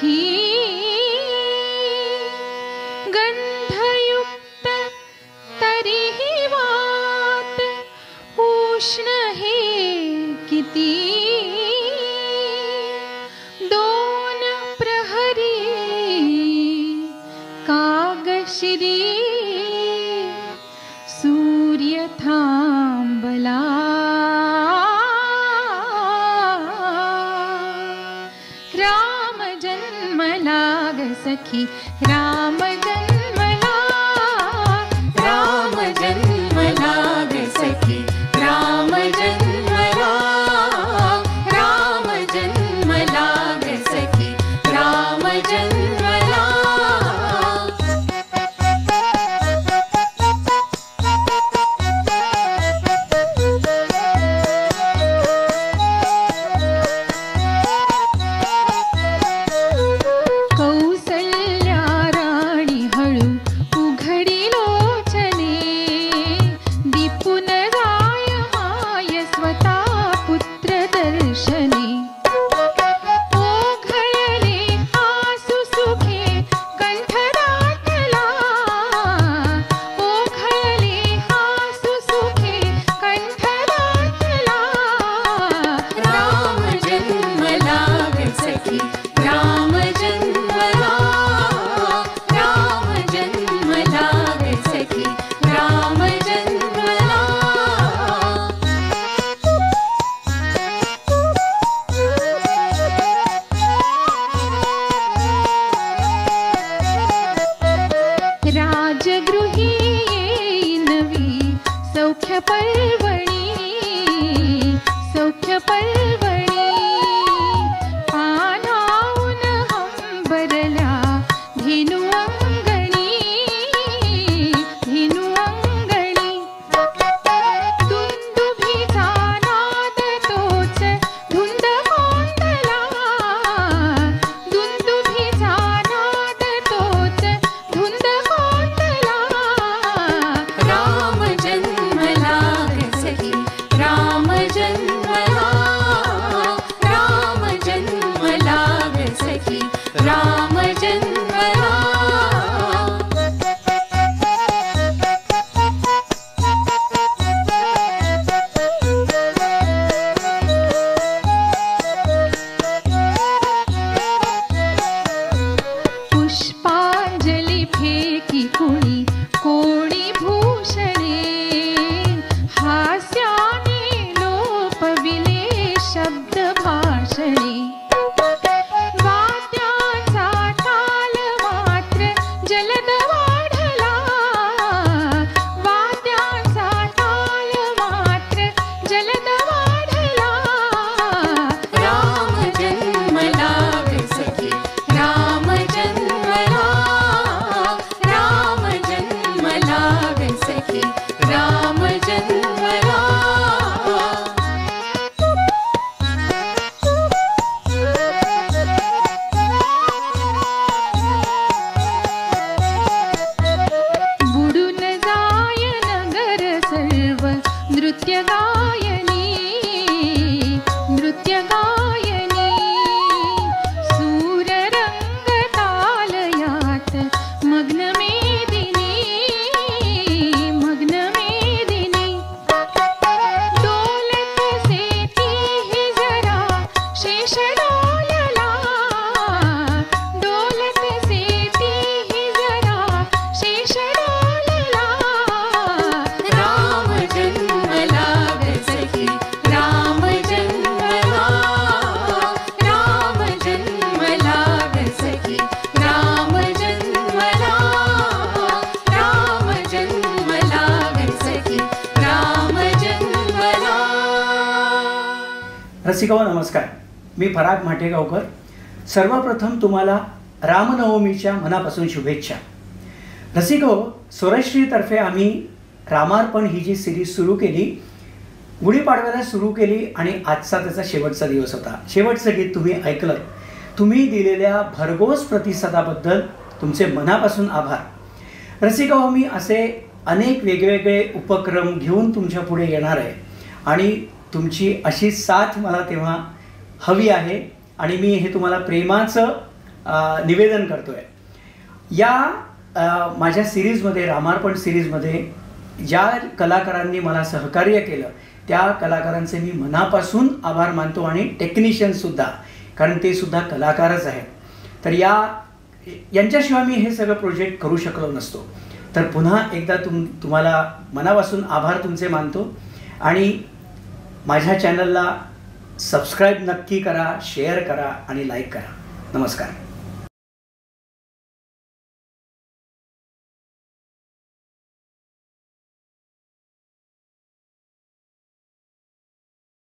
सखी गंधयुक्त तरीही वात उष्ण हे किती दोन प्रहरी कागशिरी सूर्य थांबला राम जन्मला ग सखी राम जन्मला राम जन्मला ग सखी राम जन्मला राम जन्मला ग सखी राम जन्मला रसिकांनो नमस्कार, मी फराग माटेगावकर. सर्वप्रथम तुम्हाला रामनवमीच्या मनापासून शुभेच्छा. रसिको, स्वरश्रीतर्फे आम्ही रामार्पण ही जी सिरीज सुरू केली, गुढीपाडव्याला सुरू केली आणि आजचा त्याचा शेवटचा दिवस होता. शेवटचं गीत तुम्ही ऐकलं. तुम्ही दिलेल्या भरघोस प्रतिसादाबद्दल तुमचे मनापासून आभार. रसिको, मी असे अनेक वेगवेगळे उपक्रम घेऊन तुमच्या पुढे येणार आहे आणि तुमची अशी साथ मला तेव्हा हवी आहे आणि मी हे तुम्हाला प्रेमाचं निवेदन करतो आहे. या माझ्या सिरीजमध्ये, रामार्पण सिरीजमध्ये ज्या कलाकारांनी मला सहकार्य केलं त्या कलाकारांचे मी मनापासून आभार मानतो आणि टेक्निशियनसुद्धा, कारण ते सुद्धा कलाकारच आहेत. तर यांच्याशिवाय मी हे सगळं प्रोजेक्ट करू शकलो नसतो. तर पुन्हा एकदा तुम्हाला मनापासून आभार तुमचे मानतो आणि माझ्या चॅनलला सबस्क्राईब नक्की करा, शेअर करा आणि लाईक करा. नमस्कार.